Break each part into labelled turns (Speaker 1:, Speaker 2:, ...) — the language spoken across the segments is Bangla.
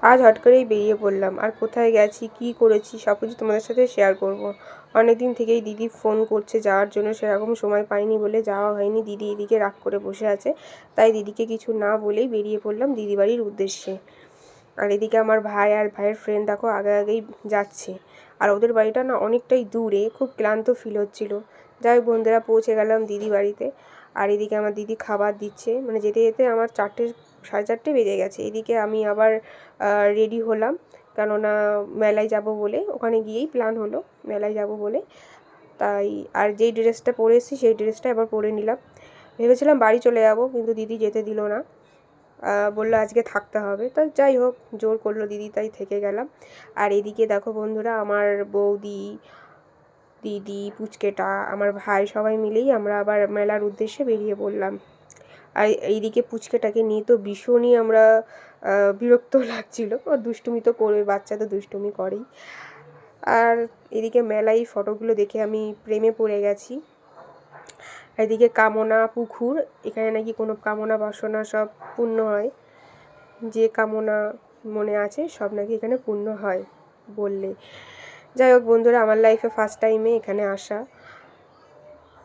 Speaker 1: আজ হট করেই বেরিয়ে পড়লাম, আর কোথায় গেছি কী করেছি সব কিছু তোমাদের সাথে শেয়ার করব। অনেক দিন থেকেই দিদি ফোন করছে যাওয়ার জন্য, সেরকম সময় পাইনি বলে যাওয়া হয়নি। দিদি এদিকে রাগ করে বসে আছে, তাই দিদিকে কিছু না বলেই বেরিয়ে পড়লাম দিদি বাড়ির উদ্দেশ্যে। আর এদিকে আমার ভাই আর ভাইয়ের ফ্রেন্ড দেখো আগে আগেই যাচ্ছে, আর ওদের বাড়িটা না অনেকটাই দূরে, খুব ক্লান্ত ফিল হচ্ছিল। যাই বন্ধুরা, পৌঁছে গেলাম দিদি বাড়িতে। আর এদিকে আমার দিদি খাবার দিচ্ছে, মানে যেতে যেতে আমার 4টে 4:30 বেজে গেছে। এদিকে আমি আবার রেডি হলাম, কেননা মেলায় যাব বলে, ওখানে গিয়েই প্ল্যান হলো মেলায় যাব বলে। তাই আর যেই ড্রেসটা পরে এসেছি সেই ড্রেসটা আবার পরে নিলাম। ভেবেছিলাম বাড়ি চলে যাব, কিন্তু দিদি যেতে দিল না, বললো আজকে থাকতে হবে। তো যাই হোক, জোর করলো দিদি, তাই থেকে গেলাম। আর এদিকে দেখো বন্ধুরা, আমার বৌদি, দিদি, পুচকেটা, আমার ভাই সবাই মিলেই আমরা আবার মেলার উদ্দেশ্যে বেরিয়ে পড়লাম। আর এইদিকে পুচকেটাকে নিয়ে তো ভীষণই আমরা বিরক্ত লাগছিল। ও দুষ্টুমি তো করবে, বাচ্চা তো দুষ্টুমি করেই। আর এদিকে মেলায় ফটোগুলো দেখে আমি প্রেমে পড়ে গেছি। এদিকে কামনা পুকুর, এখানে নাকি কোনো কামনা বাসনা সব পূর্ণ হয়, যে কামনা মনে আছে সব নাকি এখানে পূর্ণ হয় বললে। যাই হোক বন্ধুরা, আমার লাইফে ফার্স্ট টাইমে এখানে আসা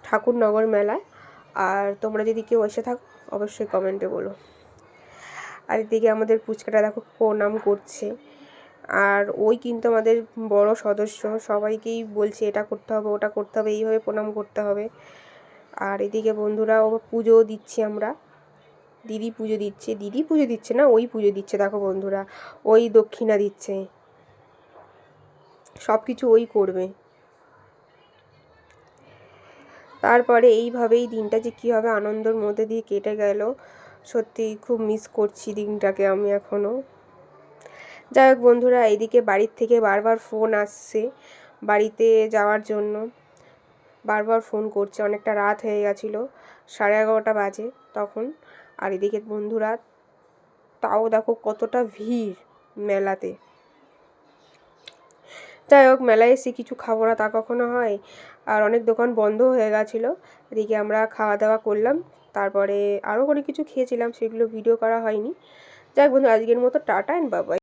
Speaker 1: ঠাকুরনগর মেলায়। আর তোমরা যদি কেউ এসে থাকো অবশ্যই কমেন্টে বলো। আর এদিকে আমাদের পুচকাটা দেখো প্রণাম করছে, আর ওই কিন্তু আমাদের বড় সদস্য, সবাইকেই বলছে এটা করতে হবে ওটা করতে হবে, এইভাবে প্রণাম করতে হবে। আর এদিকে বন্ধুরা ও পুজো দিচ্ছি আমরা, দিদি পুজো দিচ্ছে, দিদি পুজো দিচ্ছে না, ওই পুজো দিচ্ছে। দেখো বন্ধুরা, ওই দক্ষিণা দিচ্ছে, সব কিছু ওই করবে। তারপরে এইভাবেই দিনটা যে কীভাবে আনন্দের মধ্যে দিয়ে কেটে গেল, সত্যি খুব মিস করছি দিনটাকে আমি এখনও। যাই হোক বন্ধুরা, এইদিকে বাড়ির থেকে বারবার ফোন আসছে বাড়িতে যাওয়ার জন্য, বারবার ফোন করছে। অনেকটা রাত হয়ে গেছিলো, 11:30 বাজে তখন। আর এদিকে বন্ধুরা তাও দেখো কতটা ভিড় মেলাতে। যাই হোক, মেলায় এসে কিছু খাবো না তা কখনো হয়, আর অনেক দোকান বন্ধ হয়ে গেছিলো। এদিকে আমরা খাওয়া দাওয়া করলাম, তারপরে আরও অনেক কিছু খেয়েছিলাম, সেগুলো ভিডিও করা হয়নি। যাই হোক বন্ধু, আজকের মতো টাটা অ্যান্ড বাই বাই।